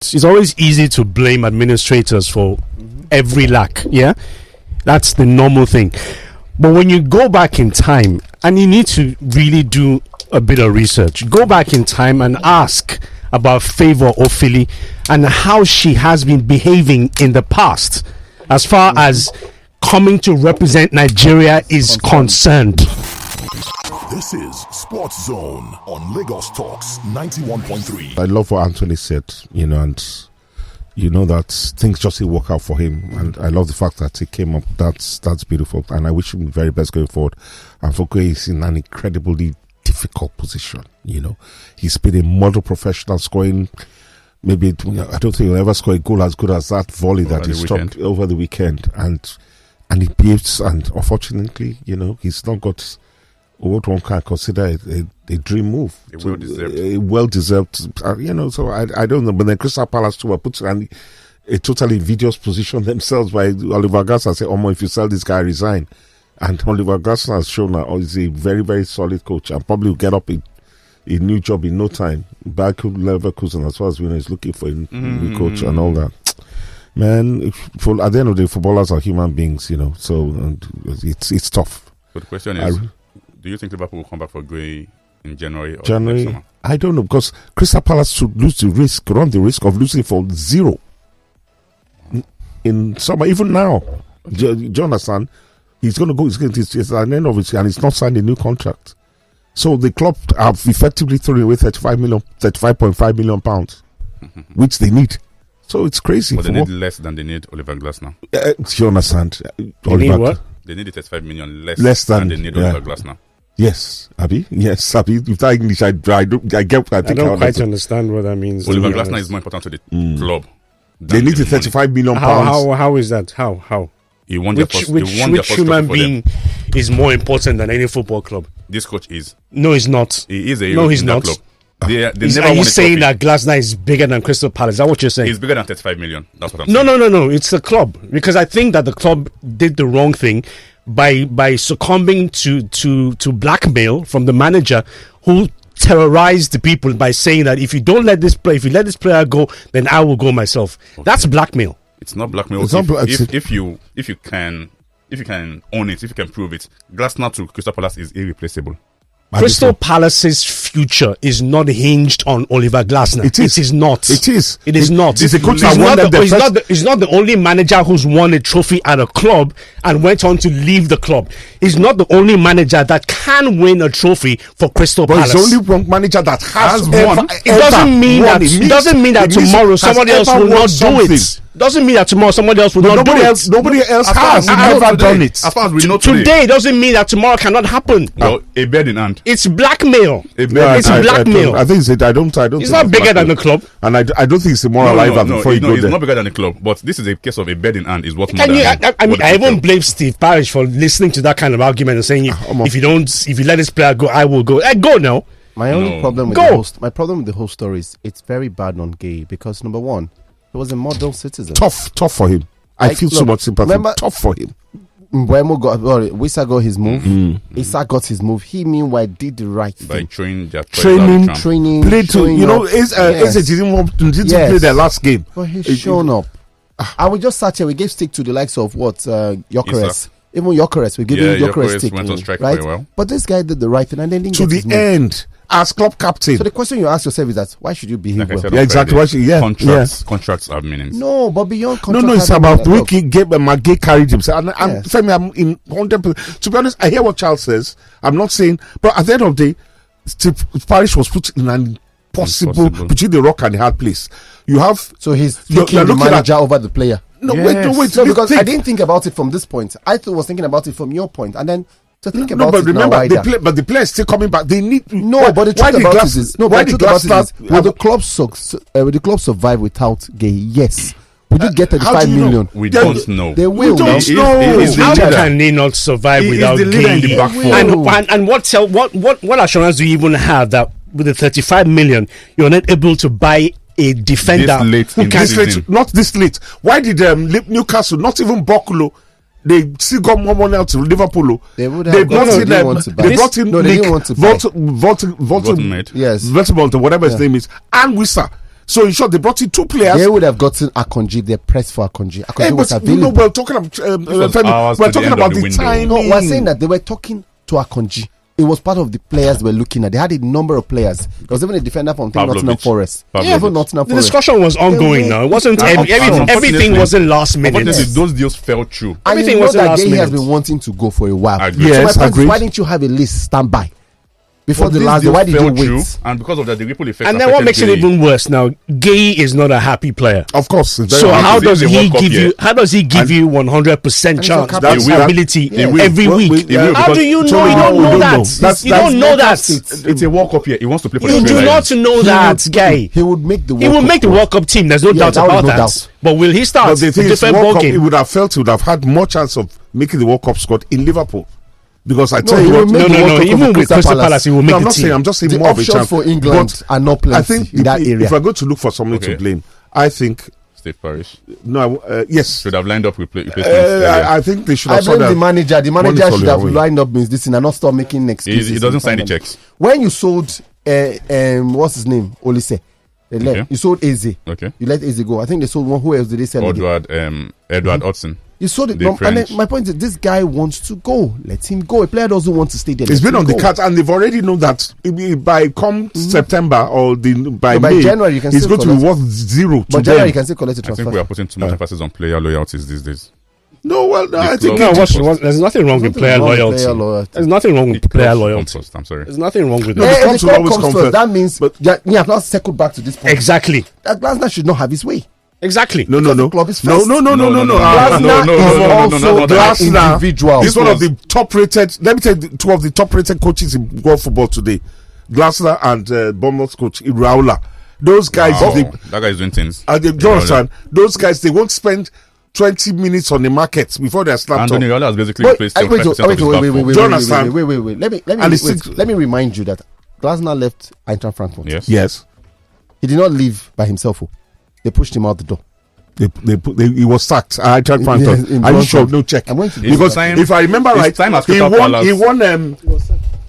it's always easy to blame administrators for every lack. Yeah, that's the normal thing. But when you go back in time, and you need to really do a bit of research, go back in time and ask about Favor Ofili and how she has been behaving in the past as far as coming to represent Nigeria is concerned. This is Sports Zone on Lagos Talks 91.3. I love what Anthony said, and that things just didn't work out for him, and I love the fact that he came up. That's beautiful, and I wish him the very best going forward. And for Gray, he's in an incredibly difficult position. He's been a model professional, scoring. Maybe I don't think he'll ever score a goal as good as that volley that he stopped over the weekend, and he behaves. And unfortunately, he's not got what one can consider a dream move. A well-deserved. So I don't know. But then Crystal Palace too were put in a totally invidious position themselves by Oliver Glasner. Say, if you sell this guy, resign. And Oliver Glasner has shown that he's a very, very solid coach and probably will get up a new job in no time. Back to Leverkusen, as far as we know, is looking for a new coach and all that. Man, at the end of the day, footballers are human beings, so it's tough. So the question is, do you think Liverpool will come back for Gray in January or January? Next summer? I don't know, because Crystal Palace should run the risk of losing for zero in summer. Even now, do you understand? He's going to go. It's at the end of it, and he's not signed a new contract. So the club have effectively thrown away 35.5 million pounds, which they need. So it's crazy. But they need less than they need Oliver Glasner. Do you understand? They need what? They need 35 million less than they need Oliver Glasner. Yes, Abi. Yes, Abi. With that English, I get. I don't quite understand what that means. Oliver Glasner is more important to the club. They need the 35 million pounds. How is that? How? Which human being is more important than any football club? This coach is. No, he's not. He is a no, he's not. Club. They are you saying that Glasner is bigger than Crystal Palace? Is that what you're saying? He's bigger than 35 million. That's what I'm saying. No. It's the club, because I think that the club did the wrong thing by succumbing to blackmail from the manager, who terrorized the people by saying that if you let this player go, then I will go myself. Okay. That's blackmail. It's not blackmail. If you can own it, if you can prove it, Glasner to Crystal Palace is irreplaceable. Crystal Palace's future is not hinged on Oliver Glasner. It is not. It is. It is not. He's not the only manager who's won a trophy at a club and went on to leave the club. He's not the only manager that can win a trophy for Crystal Palace. But he's the only manager that has won. It doesn't mean that tomorrow somebody else will not do it. Doesn't mean that tomorrow somebody else will not do it. Nobody else has ever done it. As far as we know today doesn't mean that tomorrow cannot happen. Well, a bird in hand. It's blackmail. It's blackmail. I think I don't. It's not bigger than the club, and I don't think it's more alive before you go there. It's not bigger than the club, but this is a case of a bird in hand. Is what? I even blame Steve Parish for listening to that kind of argument and saying if you let this player go, I will go. Go now. My only problem with the whole story is it's very bad on Gay, because number one, he was a model citizen. Tough for him. I feel so much sympathy. Tough for him. Wissa got his move. Issa got his move. He meanwhile did the right thing by training. Played to Eze didn't play their last game, but he's shown up. I would just sat here. We gave stick to the likes of Gyökeres. Even Gyökeres, we gave him Gyökeres stick. Went on strike right? very well. But this guy did the right thing and then didn't to get the end. As club captain. So the question you ask yourself is that why should you behave well? Yeah, exactly. Contracts have meanings. No, but beyond contracts. No, it's about the way Magay carried himself. And I'm in 100%. To be honest, I hear what Charles says. I'm not saying, but at the end of the day, Steve Parish was put in an impossible between the rock and the hard place. You have he's taking the manager over the player. No, wait. So because I didn't think about it from this point. I was thinking about it from your point, and then. To think about but it remember, now, but the players still coming back. They need but the truth about it is, will the club survive without Gay? Yes. Would you get 35 million? We don't know. They will. How can they not survive without Gay? And what assurance do you even have that with the 35 million you're not able to buy a defender not this late? Why did Newcastle, not even Bokulo, they still got more money out to Liverpool? They would have. They brought in Voltemade, whatever his name is, and Wissa. So in short, they brought in 2 players. They would have gotten Akonji. They pressed for Akonji. Akonji was available. We're talking about the time. No, we're saying that they were talking to Akonji. It was part of the players they were looking at. They had a number of players. There was even a defender from Nottingham Forest. The discussion was ongoing now. It wasn't everything wasn't last minute. Those deals fell through. Everything wasn't last minute. He has been wanting to go for a while. Yes, so my point is, why didn't you have a list standby? Before the last day, why did you wait? And because of that, the ripple effect. And then what makes it even worse now? Gay is not a happy player. Of course. So how does he give you? How does he give you 100% chance? That's ability every week. How do you know? You don't know that. You don't know that. It's a World Cup year. He wants to play for. You do not know that, guy. He would make the. He will make the World Cup team. There's no doubt about that. But will he start? The thing is, he would have felt he would have had more chance of making the World Cup squad in Liverpool. Because I tell you what, even with Crystal Palace, he will make the team. I'm just saying the more of a chance for England are not plenty. I think in that area. If we're going to look for somebody to blame, I think State Parish. No, yes, should have lined up replacements. I think they should have. I blame the manager. The manager should have lined up means this and not stop making excuses. He doesn't sign the checks. When you sold, what's his name, Olise. You sold Eze. Okay. You let Eze go. I think they sold one. Who else did they sell? Edward Hudson. You sold it. And then my point is, this guy wants to go. Let him go. A player doesn't want to stay there. It's been on the cards, and they've already known that by September or by May, January, you can it's going to be worth 0 to January, you can still collect a transfer. I think we are putting too much emphasis on player loyalties these days. No, I think there's nothing wrong with player loyalty. There's nothing wrong with player loyalty. I'm sorry. There's nothing wrong with that. that. If the club comes first, that means you have not circled back to this point. Exactly. That Glasner should not have his way. Exactly. No. Club is first. No. Glasner individual. He's one of the top-rated. Let me tell you, 2 of the top-rated coaches in world football today: Glasner and Bournemouth coach Iraola. Those guys, that guy is doing things. Do you understand? Those guys, they won't spend 20 minutes on the market before they're slapped Anthony Iraola has basically replaced 75% of his platform. Let me remind you that Glasner left Eintracht Frankfurt. Yes. He did not leave by himself. They pushed him out the door. He was sacked. I tried Frankfurt. Are you sure? No check. Because if I remember right, he won.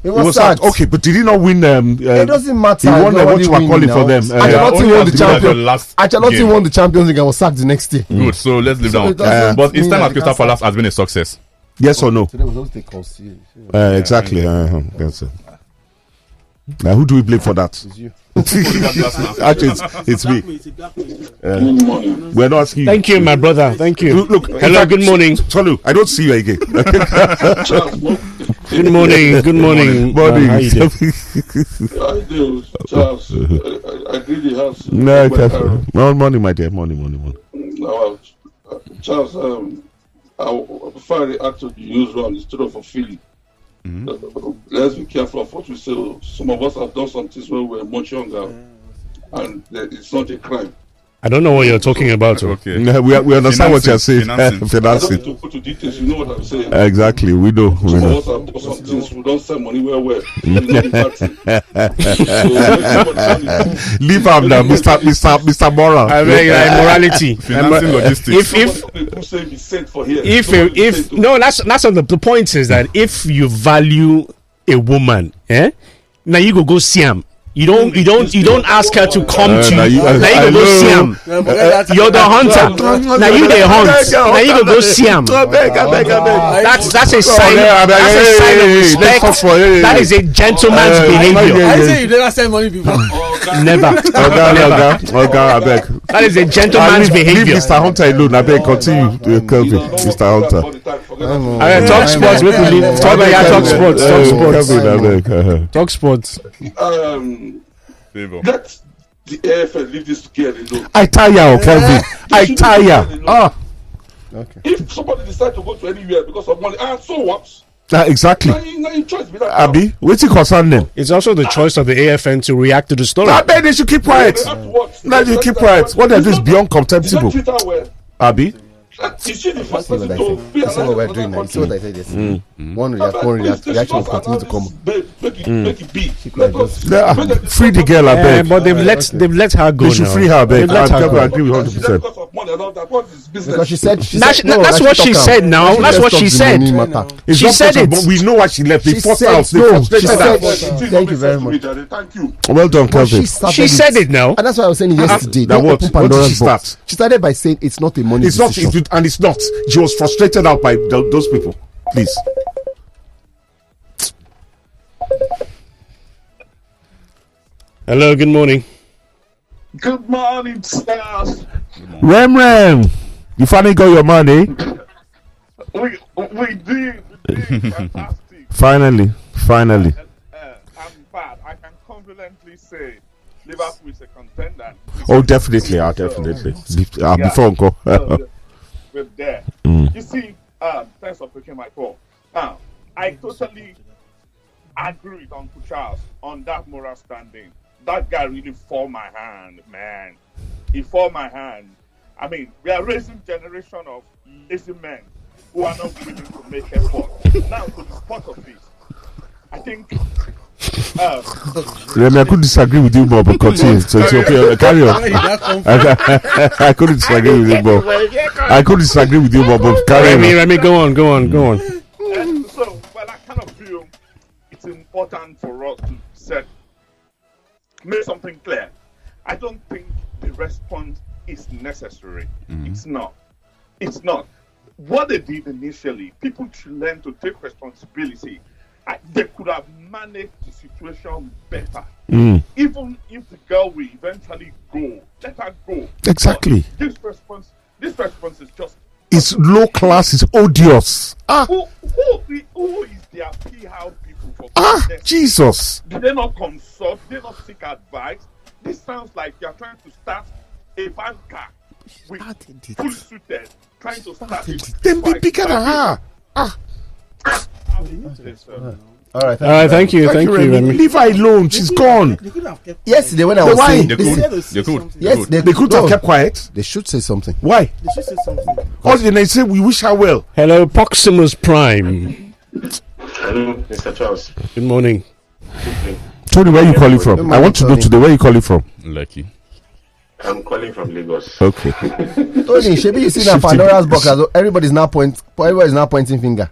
He was sacked. Okay, but did he not win? It doesn't matter. He won what you were calling for them. Ancelotti won the Champions. Ancelotti won the Champions League and was sacked the next day. Good. So let's leave down. But his time at Crystal Palace has been a success. Yes or no? Exactly. That's it. Now, who do we blame for that? It's you. Actually, it's me. We're not asking you. Thank you, my brother. Thank you. Look, hello, good morning. Tolu, I don't see you again. Good morning. Good morning. Morning. I do, Charles. I really have. No, morning, my dear. Morning. Charles, before I react to the news round, the story of Ofili. Let's be careful of what we say. Some of us have done some things when we were much younger, and it's not a crime. I don't know what you're talking about. Okay. We understand what you're saying. Financing. I don't need to go to details. You know what I'm saying. Exactly. We know. Some of us have done some things. We don't send money well. Leave him now, Mr. Moral. I mean, morality. Financing logistics. If no, that's not the point. Is that if you value a woman, now you go see him. You don't ask her to come to you. Now you go see him. You're the hunter. Now you the hunt. Now you go see him. That's a sign. That's a sign of respect. That is a gentleman's behavior. I say you never send money before. Never. I beg. That is a gentleman's behavior. Leave Mr. Hunter alone. I beg. Continue, Kelvin. Mr. Hunter. Talk sports. We could leave. Talk sports. Talk sports. Favor. Let the AFL leave this together. I tire, Kelvin. I tire. Okay. If somebody decides to go to anywhere because of money, so what? Exactly. Now you choice. Abi, what's it concern them? It's also the choice of the AFN to react to the story. I bet they should keep quiet. Now they keep quiet. What they do is beyond contemptible. Abi. You see what we're doing now. You see what I said yesterday. One reaction will continue to come. Free the girl, I beg. But they've let her go. They should free her, I beg. I agree with 100%. and all that. What is business? Because she said that's what she said now. That's what she said. She said it. But we know why she left. They forced out. Thank you very much. Thank you. Well done, Kelvin. She said it now. And that's what I was saying yesterday. That what did she start? She started by saying it's not a money It's not, decision. and it's not. She was frustrated out by those people. Please. Hello, good morning. Good morning, stars. Rem, you finally got your money. We did. Fantastic. Finally. I'm bad. I can confidently say Liverpool is a contender. Oh, definitely. Before Uncle. We're there. You see, thanks for taking my call. Now, I totally agree with Uncle Charles on that moral standing. That guy really forced my hand, man. He forced my hand. I mean, we are raising generation of lazy men who are not willing to make effort. Now, to the spot of this, I think. Remy, I could disagree with you, Bob, but continue. So it's okay. Carry on. I couldn't disagree with you, Bob. But carry on. Remy, go on. So, I kind of feel it's important for us to make something clear. I don't think the response is necessary. It's not. What they did initially, people should learn to take responsibility. They could have managed the situation better. Even if the girl will eventually go, let her go. Exactly. This response is just. It's low class. It's odious. Who is their PR people for this? Jesus. Do they not consult? Do they not seek advice? This sounds like you're trying to start a banker with full suited, trying to start it. Then be bigger than her. All right, thank you, Remy. Leave her alone. She's gone. Yesterday when I was saying, They could. They could have kept quiet. They should say something. Why? They should say something. All they say, we wish her well. Hello, Proximus Prime. Hello, Mr. Charles. Good morning. Tony, where are you calling from? I want to know today. Where are you calling from? Lucky. I'm calling from Lagos. Okay. Tony, Shebi, you see that Pandora's box? Everybody's now pointing finger.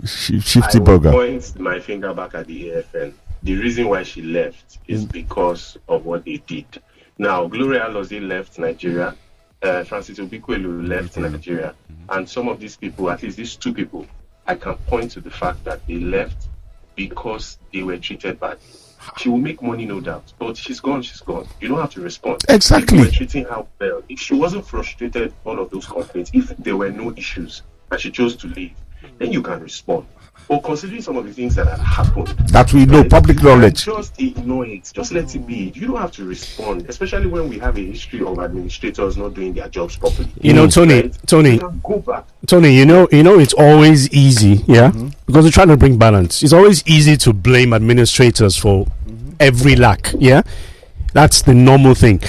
Shifty I will burger. point my finger back at the AFN. The reason why she left is because of what they did. Now, Gloria Alozie left Nigeria. Francis Obikwelu left Nigeria. And some of these people, at least these two people, I can point to the fact that they left because they were treated badly. She will make money, no doubt, but she's gone. You don't have to respond. Exactly. If you were treating her well, if she wasn't frustrated, all of those complaints, if there were no issues and she chose to leave, then you can respond. But considering some of the things that have happened, that we know, public knowledge. Just ignore it. Just let it be. You don't have to respond, especially when we have a history of administrators not doing their jobs properly. You know, Tony, go back. Tony, you know, it's always easy, because we're trying to bring balance. It's always easy to blame administrators for every lack, That's the normal thing.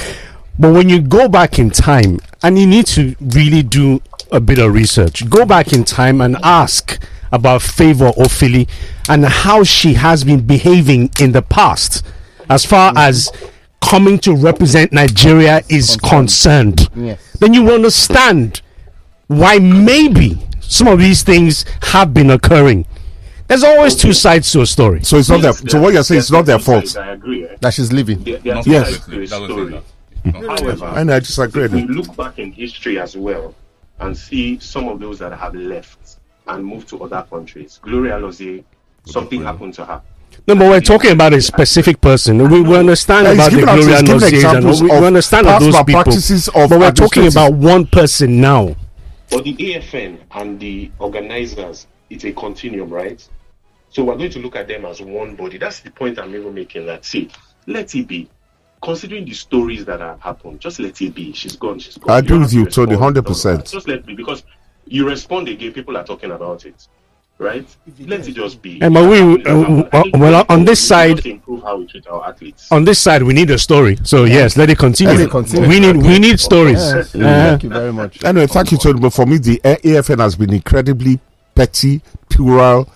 But when you go back in time, and you need to really do a bit of research, go back in time and ask about Favor Ofili and how she has been behaving in the past as far as coming to represent Nigeria is concerned. Then you will understand why maybe some of these things have been occurring. There's always two sides to a story. So it's not their. So what you're saying is not their fault. I agree. That she's leaving. Yes. However, And I disagree. we look back in history as well and see some of those that have left and moved to other countries. Gloria Alozie, something happened to her. No, but we're talking about a specific person. We understand about the Gloria Alozie and we understand those people. But we're talking about one person now. But the AFN and the organizers, it's a continuum, right? So we're going to look at them as one body. That's the point I'm even making. That see, let it be. Considering the stories that have happened, just let it be. She's gone. I agree with you, Tony, 100%. Just let it be, because you respond again, people are talking about it, right? Let it just be. And but on this side, improve how we treat our athletes. On this side, we need a story. So yes, let it continue. We need stories. Thank you very much. Anyway, thank you, Tony. But for me, the AFN has been incredibly petty, plural,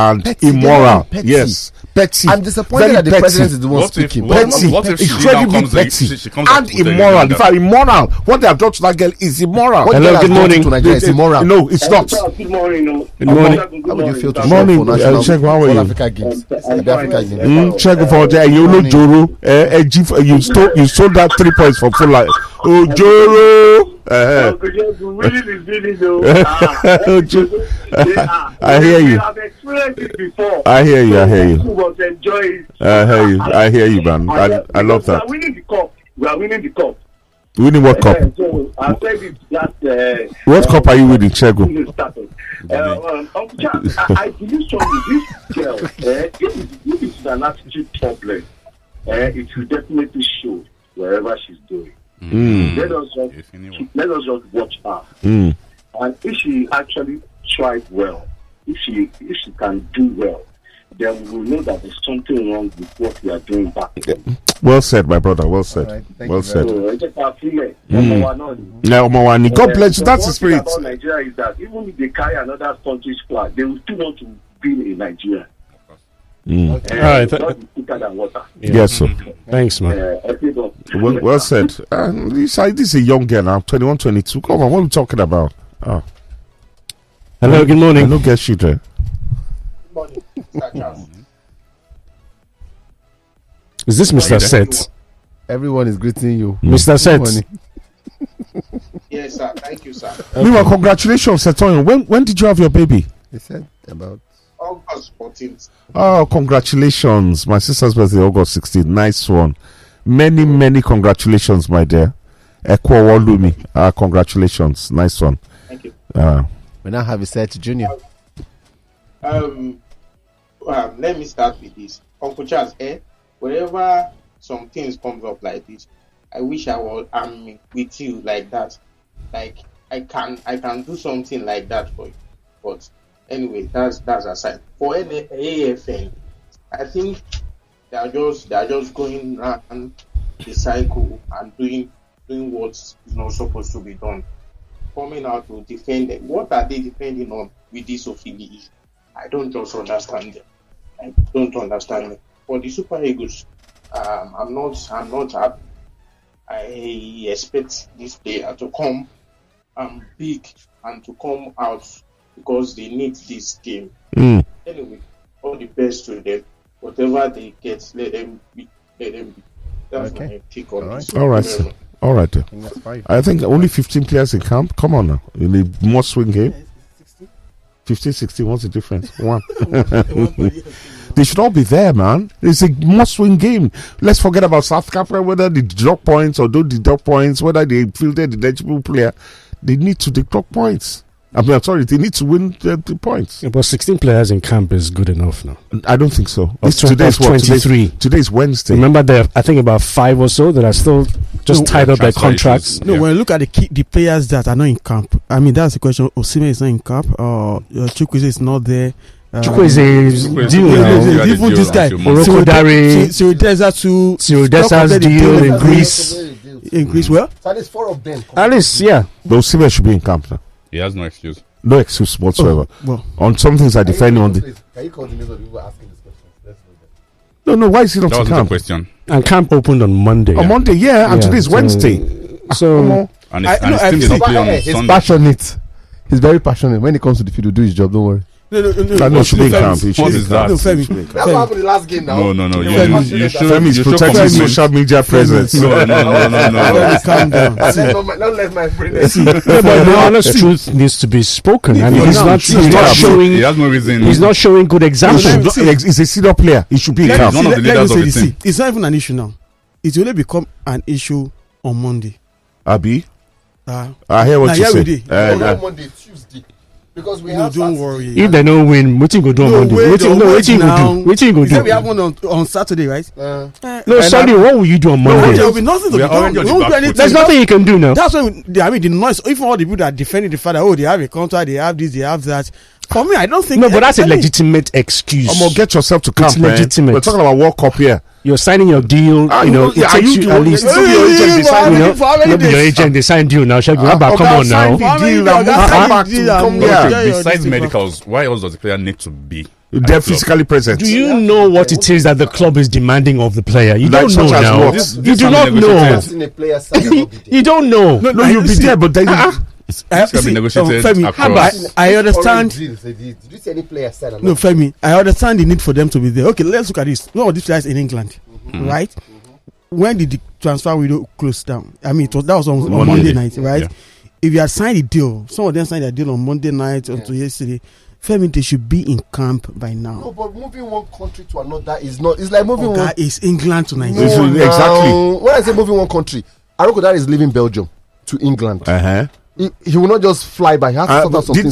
and Petty, immoral. petty. Yes, petty. I'm disappointed Very that the petty. president is the one speaking. Petty, What if she now incredibly comes petty, she comes out and to tell you immoral. that- In fact, immoral. What they have done to that girl is immoral. What Hello, God has good done morning. to Nigeria is immoral. No, it's not. Good morning. Good morning. How would you feel to Morning, show for national Chego, how are for you? Africa Games? The Africa Games. Check for there. You know Joro. You stole that 3 points for full life. Oh Joro. I hear you. I've experienced it before. I hear you. I hear you, man. I love that. We are winning the cup. Winning what cup? So I said it last. What cup are you winning, Chego? Uncle Charles, I believe strongly this girl. If it's an attitude problem, it will definitely show wherever she's going. Let us just watch her. And if she actually tries well, if she can do well, then we will know that there's something wrong with what we are doing back then. Well said, my brother. Well said. Right, Well said. Now, God bless you. That's the spirit. about Nigeria is that even if they carry another country's flag, they will still want to be in Nigeria. All right, Thicker than water. Yes, sir. Thanks, man. Well said. This is a young girl now, 21, 22. Come on, what are we talking about? Oh. Hello, good morning. Look at children. Is this Mr. Set? Everyone is greeting you. Mr. Set. Yes, sir. Thank you, sir. Meanwhile, congratulations, Setoyo. When did you have your baby? They said about August 14th. Oh, congratulations. My sister's birthday, August 16th. Nice one. Many congratulations, my dear. Ekwo Wolumi. Congratulations. Nice one. Thank you. we now have a set junior. Let me start with this. Uncle Charles, wherever some things comes up like this, I wish I'm with you like that. Like I can do something like that for you. But anyway, that's aside. For AFN, I think they are just going around the cycle and doing what's not supposed to be done. Coming out to defend them. What are they depending on with this Ofili? I don't just understand them. I don't understand them. For the Super Eagles, I'm not happy. I expect this player to come big and to come out because they need this game. Anyway, all the best to them. Whatever they get, let them be. That's my take on this. All right. All right. I think only 15 players in camp. Come on now. In a must-win game. 15, 16. What's the difference? One. They should all be there, man. It's a must-win game. Let's forget about South Africa, whether they drop points or don't deduct points, whether they fielded the eligible player. They need to deduct points. I'm sorry, they need to win the points. Yeah, but 16 players in camp is good enough now. I don't think so. Today's 23. Today's Wednesday. Remember, there are, I think, about 5 or so that are still just tied up their contracts. No, when you look at the players that are not in camp, I mean, that's the question. Osimhen is not in camp. Chukwueze is not there. Chukwueze is deal now. Even this guy, Oroko Dare, Cyril Desa's deal in Greece. In Greece, well? So at least 4 of them. At least, yeah. But Osimhen should be in camp now. He has no excuse. No excuse whatsoever. Well, on some things I defend on the. Can you call the names of people asking this question? Let's know them. No. Why is he not That in was the camp? question. And camp opened on Monday. On Monday, yeah, and today's so- Wednesday. So, And his team did not play on He's Sunday. passionate. He's very passionate. When it comes to the field, to do his job. Don't worry. No, should be in camp. He should What be in is camp. that? He should be in camp. That's what happened in the last game now. No. Femi is You show protecting his commitment. social media presence. No. calm down. Don't let my friend. yeah, but the honest truth needs to be spoken, and he's not showing. He has no reason. He's not showing good example. He's a senior player. He should be in Yeah, camp. he's one of the Let me leaders say of the this. team. It's not even an issue now. It will only become an issue on Monday. Abi, Uh, I hear what Now, you here we say. dey. Monday, Tuesday. Because we no, have. don't worry. If they don't win, what you go do on Monday? What you go do? What you go He said we do? have one on Saturday, right? No, Sunday. What will you do on There Monday? will be nothing to We be are done. already on We the won't do back anything. foot. There's nothing you can do now. That's why the noise. Even all the people that are defending the fact that they have a contract, they have this, they have that. For me, I don't think. No, but that's a any- legitimate excuse. Get yourself to camp, It's man. legitimate. We're talking about World Cup here. You're signing your deal. It takes you at least. It's not your agent deciding. Maybe your agent they signed deal now. Shaggy, come on now. Sign the deal and move back to come here. Besides medicals, why else does the player need to be They're physically present. Do you know what it is that the club is demanding of the player? You don't know now. You do not know. You don't know. No, you'll be there, but then Femi, I understand. Did you see any player sign? No, Femi, I understand the need for them to be there. Okay, let's look at this. One of these players in England, right? When did the transfer window close down? I mean, that was on Monday night, right? Yeah. If you had signed a deal, some of them signed a deal on Monday night until yesterday. Femi, they should be in camp by now. No, but moving one country to another is not. It's like moving one. Is England to Nigeria. No, exactly. When I say moving one country, Aroko that is leaving Belgium to England. He will not just fly by. He has to sort out something.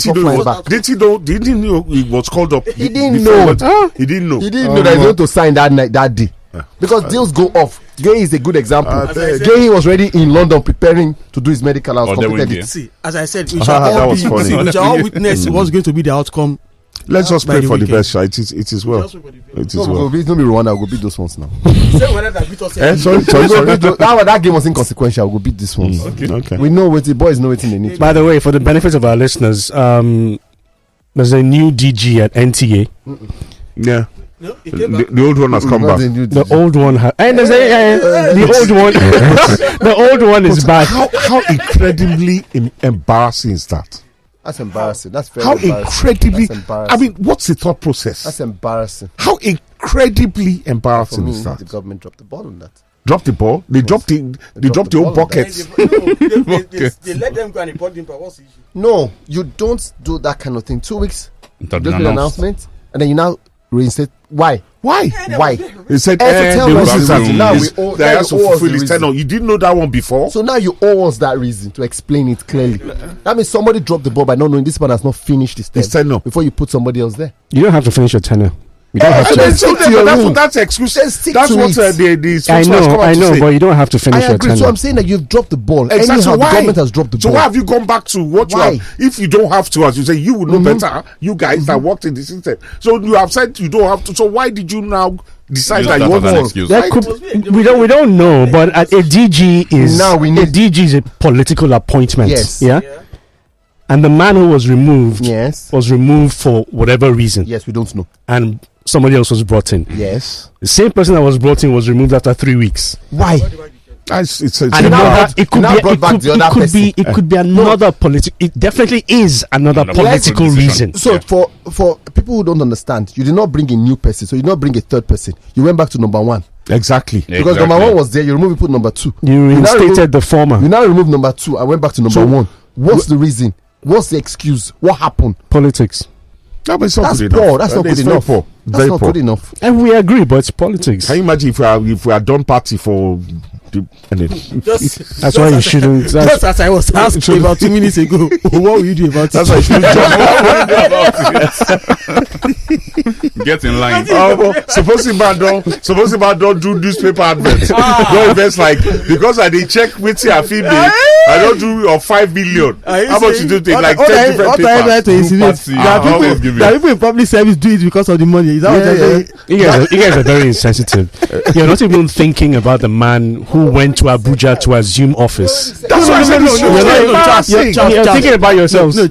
Didn't he know he was called up? He didn't know. He didn't know. He didn't know that he's going to sign that day. Because deals go off. Gay is a good example. Gay was already in London preparing to do his medical. See, as I said, we shall all witness what's going to be the outcome. Let's just pray for the best. It is well. It is well. Don't be Rwanda. We'll beat those ones now. Sorry. That game was inconsequential. We'll beat these ones. Okay. We know what the boys know what they need. By the way, for the benefit of our listeners, there's a new DG at NTA. Yeah. No, the old one has come back. The old one the old one is back. How incredibly embarrassing is that? That's embarrassing. That's very how embarrassing. Incredibly. That's embarrassing. I mean, what's the thought process? That's embarrassing. How incredibly embarrassing is that? The government dropped the ball on that. Dropped the ball. They dropped the old buckets. They let them go and report him. What's the issue? No, you don't do that kind of thing. 2 weeks. Just an announcement, and then you now reinstate. Why? He said now they have to fulfill his tenure. You didn't know that one before, so now you owe us that reason to explain it clearly. That means somebody dropped the ball by not knowing this man has not finished his tenure before you put somebody else there. You don't have to finish your tenure. You don't have to. That's excuse. That's what I know, but you don't have to finish your tenure. So I'm saying that you've dropped the ball. Exactly. Anyhow, the government has dropped the ball. So why have you gone back to what you have? If you don't have to, as you say, you would know better. You guys that worked in the system. So you have said you don't have to. So why did you now decide that you want to? We don't know, but a DG is a political appointment. Yes. Yeah. And the man who was removed was removed for whatever reason. Yes, we don't know. And somebody else was brought in. Yes. The same person that was brought in was removed after 3 weeks. Why? It could be another political. It definitely is another political reason. So for people who don't understand, you did not bring a new person, so you did not bring a third person. You went back to number one. Exactly. Because number one was there. You removed, you put number two. You reinstated the former. You now removed number two. I went back to number one. What's the reason? What's the excuse? What happened? Politics. That's not good enough. That's not good enough. And we agree, but it's politics. Can you imagine if we had done party for that's why you shouldn't. Just as I was asked about 2 minutes ago, what will you do about it? That's why you shouldn't get in line. Suppose about don't do newspaper adverts. No events like because I did check with your female. I don't do 5 million. How much you do take like 10 different papers? That people in public service do it because of the money. Is that what you're saying? You guys are very insensitive. You're not even thinking about the man who went to Abuja to assume office. That's what I said. You're thinking about yourselves. No,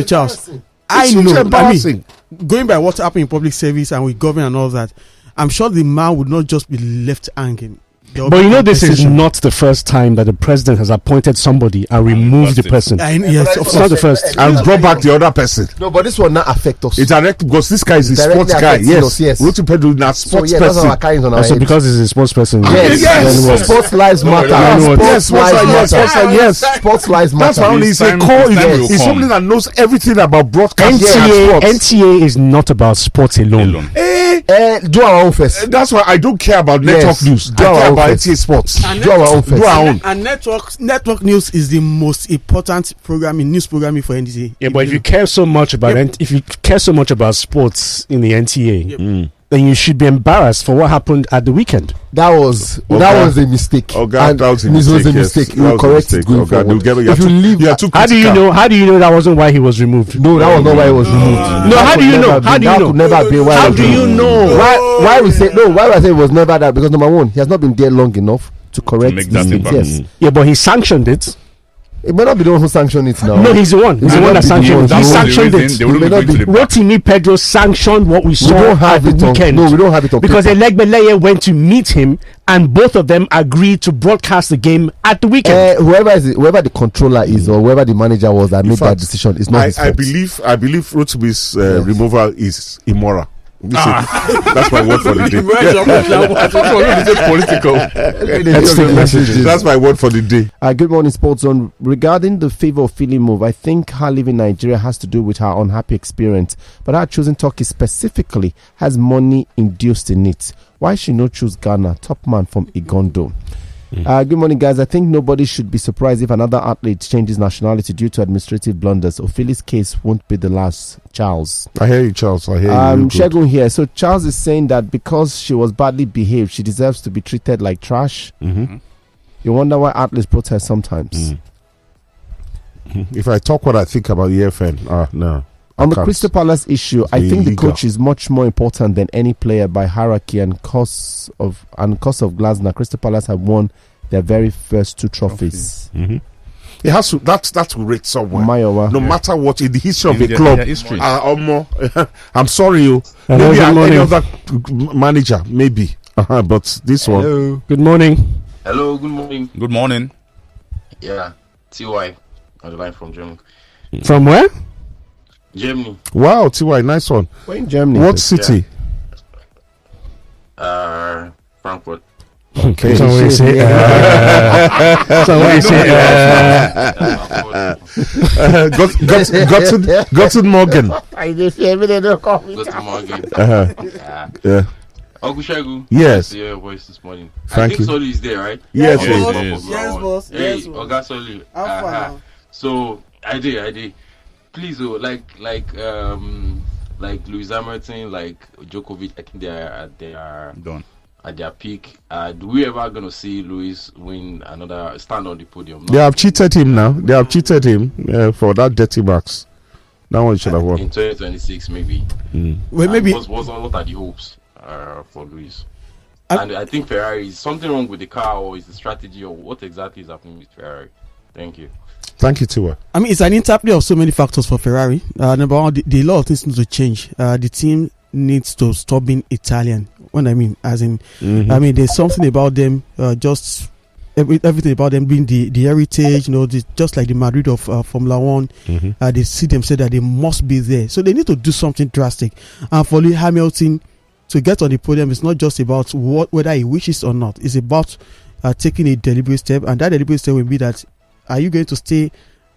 Charles. I mean, going by what's happening in public service and with government and all that, I'm sure the man would not just be left hanging. But you know, this is not the first time that the president has appointed somebody and removed the person. Yes, it's not the first. And brought back the other person. No, but this will not affect us. It's direct because this guy is a sports guy. Yes. Roti Pedro is a sports person. Also because he's a sports person. Yes. Sports lives matter. Sports lives matter. That's why he's a core. He's somebody that knows everything about broadcasting. NTA is not about sports alone. Do our own first. That's why I don't care about network news. Do our own NTA Sports. Do our own first. Do our own. And network news is the most important news programming for NTA. Yeah, but if you care so much about sports in the NTA, then you should be embarrassed for what happened at the weekend. That was a mistake. That was a mistake. You will correct it going forward. If you leave, how do you know that wasn't why he was removed? No, that was not why he was removed. No, how do you know? That could never be why. How do you know? Why we say no? Why I say it was never that? Because number one, he has not been there long enough to correct this. Yeah, but he sanctioned it. It may not be the one who sanctioned it now. No, he's the one. He's the one that sanctioned it. He sanctioned it. Rotimi Pedro sanctioned what we saw at the weekend. No, we don't have it on because Elegbeleye went to meet him, and both of them agreed to broadcast the game at the weekend. Whoever the controller is, or whoever the manager was that made that decision, is not his fault. I believe Rotimi's removal is immoral. That's my word for the day. Political. That's my word for the day. Good morning, Sports Zone. Regarding the Favor Ofili move, I think her leaving Nigeria has to do with her unhappy experience, but her choosing Turkey specifically has money induced in it. Why should not choose Ghana? Top man from Igondo. Good morning, guys. I think nobody should be surprised if another athlete changes nationality due to administrative blunders. Ofili's case won't be the last. Charles. I hear you, Charles. I hear you. Shegun here. So Charles is saying that because she was badly behaved, she deserves to be treated like trash. Mm-hmm. You wonder why athletes protest sometimes. If I talk what I think about EFN, no. On the Crystal Palace issue, I think the coach is much more important than any player by hierarchy and cost of Glasgow. Crystal Palace have won their very first 2 trophies. Mm-hmm. It has to that will rate somewhere. Mayowa. No matter what in the history of the club. I'm sorry, maybe any other manager, maybe. But this one. Good morning. Hello, good morning. Good morning. Yeah, TY on the line from Germany. From where? Germany. Wow, TY, nice one. Where in Germany? What city? Frankfurt. Okay. So we say. Guten Morgen. Guten Morgen. Yeah. Uncle Shagu. Yes. I hear your voice this morning. Thank I think you. Soli is there, right? Yes, Yes, boss. Hey, Yes, boss. Oga Soli. So I did. Please, like Lewis Hamilton, like Djokovic, I think they are done at their peak. Do we ever gonna see Lewis win another stand on the podium? They have cheated him now. They have cheated him for that dirty marks. That one should have won in 2026, maybe. Well, maybe. What are the hopes for Lewis? And I think Ferrari, is something wrong with the car, or is the strategy, or what exactly is happening with Ferrari? Thank you. Thank you, Tiwa. I mean, it's an interplay of so many factors for Ferrari. Number one, the lot of things need to change. The team needs to stop being Italian. What I mean, as in, I mean, there's something about them, just everything about them being the heritage, just like the Madrid of Formula One. They see themselves that they must be there. So they need to do something drastic. And for Lewis Hamilton to get on the podium, it's not just about whether he wishes or not. It's about taking a deliberate step. And that deliberate step will be that, are you going to stay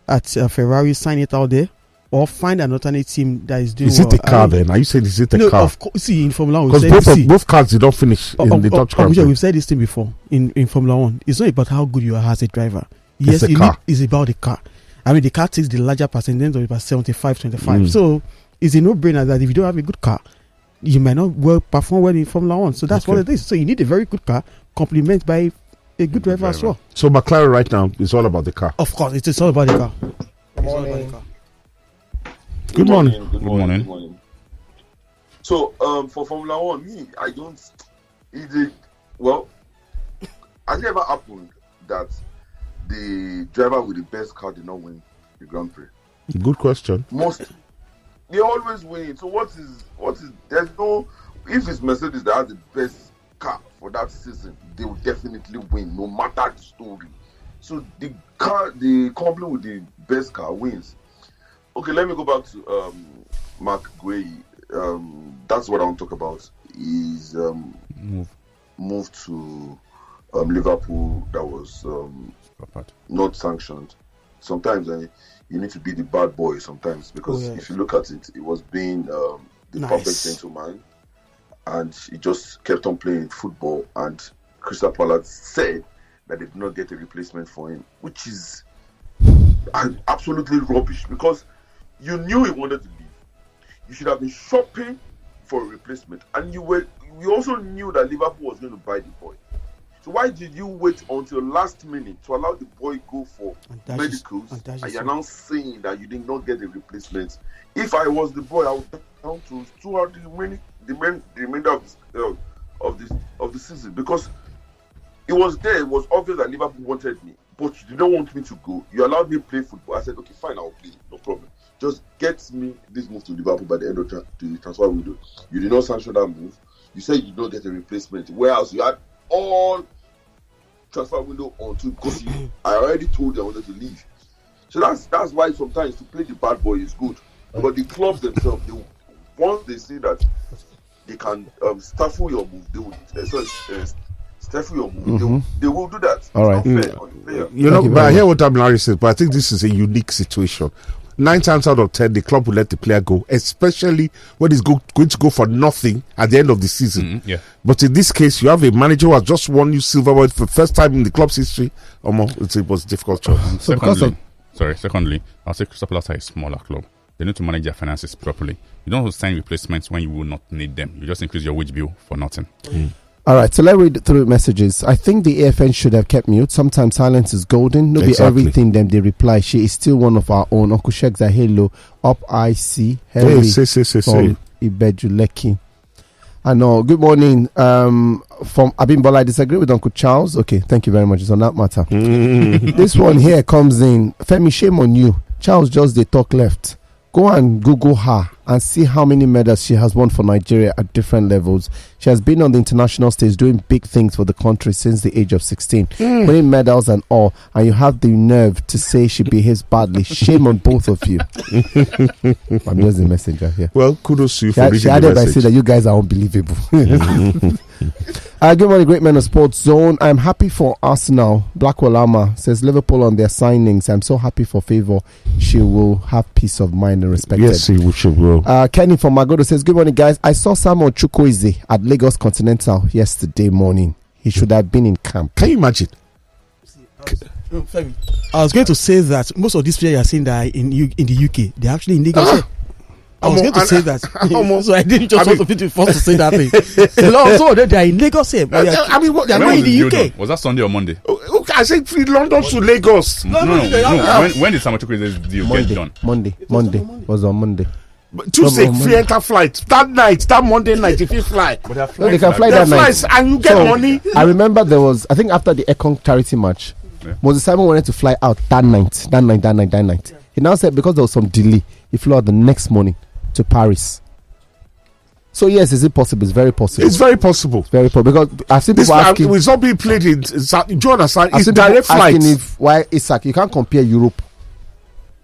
at Ferrari, sign it out there, or find an alternate team that is doing well? Is it a car then? Are you saying is it a car? Of course, see, in Formula 1, because both cars did not finish in the Dutch Grand Prix. We've said this thing before. In Formula 1, it's not about how good you are as a driver. Yes, it's about the car. I mean, the car takes the larger percentage of about 75-25. So it's a no-brainer that if you don't have a good car, you might not perform well in Formula 1. So that's what it is. So you need a very good car, complemented by a good driver as well. So McLaren right now is all about the car. Of course, it is all about the car. Good morning. Good morning. So for Formula 1, I don't. Has it ever happened that the driver with the best car did not win the Grand Prix? Good question. They always win. So what is? There's no. If it's Mercedes that has the best car for that season, they will definitely win, no matter the story. So the company with the best car wins. Okay, let me go back to Mark Guay. That's what I want to talk about. Is move to Liverpool that was not sanctioned. Sometimes you need to be the bad boy sometimes, because if you look at it, it was being the perfect gentleman, and he just kept on playing football, and Crystal Palace said that they did not get a replacement for him, which is absolutely rubbish, because you knew he wanted to leave. You should have been shopping for a replacement, and you also knew that Liverpool was going to buy the boy. So why did you wait until last minute to allow the boy go for medicals, and you're now saying that you did not get a replacement? If I was the boy, I would down to throughout the remainder of the season, because it was obvious that Liverpool wanted me. but you did not want me to go. You allowed me to play football. I said, okay, fine, I'll play, no problem. Just get me this move to Liverpool by the end of the transfer window. You did not sanction that move. You said you did not get a replacement. Whereas you had all transfer window on to because I already told you I wanted to leave. So that's why sometimes to play the bad boy is good. But the clubs themselves, once they see that they can stifle your move, they will stifle your move. They will do that. All right. But I hear what Larry said, but I think this is a unique situation. 9 times out of 10, the club will let the player go, especially when he's going to go for nothing at the end of the season. But in this case, you have a manager who has just won you silverware for the first time in the club's history. It was a difficult choice. Secondly, I'll say Crystal Palace are a smaller club. They need to manage their finances properly. You don't sign replacements when you will not need them. You just increase your wage bill for nothing. All right, so let's read through messages. I think the AFN should have kept mute. Sometimes silence is golden. No be everything them they reply. She is still one of our own. Uncle Sheikh Zahelo, up IC, Henry from Ibejuleki. I know. Good morning. From Abimbola, I disagree with Uncle Charles. Okay, thank you very much. It's on that matter. This one here comes in. Femi, shame on you. Charles just they talk left. Go and Google her and see how many medals she has won for Nigeria at different levels. She has been on the international stage doing big things for the country since the age of 16, winning medals and all. And you have the nerve to say she behaves badly. Shame on both of you. I'm just the messenger here. Well, kudos to you for reading she added by saying that you guys are unbelievable. Good morning, great men of Sports Zone. I'm happy for Arsenal. Blackwell Ama says Liverpool on their signings. I'm so happy for Favor. She will have peace of mind and respect. Yes, she will. Kenny from Magodo says, good morning, guys. I saw Samuel Chukwueze at Lagos Continental yesterday morning. He should have been in camp. Can you imagine? I was going to say that most of these players you are seeing that in the UK, they're actually in Lagos. I was going to say that. So I didn't just want to be forced to say that thing. So they are in Lagos here. But they are not in the UK. Was that Sunday or Monday? I said free London to Lagos. No. When did Samuel Chukwueze's deal get done? Monday. Was on Monday. Tuesday, free enter flight. That Monday night, if you fly. They can fly that night. And you get money. I remember there was, I think after the Econ charity match, Moses Simon wanted to fly out that night. He now said because there was some delay, he flew out the next morning to Paris. So yes, is it possible? It's very possible. It's very possible. Because I've seen people asking. It's not being played in. Do you understand? It's direct flight. Why Isaac? You can't compare Europe.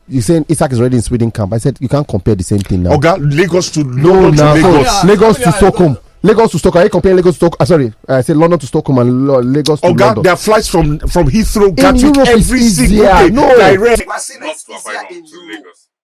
You're saying Isaac is already in Sweden camp. I said you can't compare the same thing now. Lagos to London to Lagos. Lagos to Stockholm. Lagos to Stockholm. Are you comparing Lagos to Stockholm? Sorry, I said London to Stockholm and Lagos to London. There are flights from Heathrow, Gatwick every single day. No, direct. It's easier in Europe.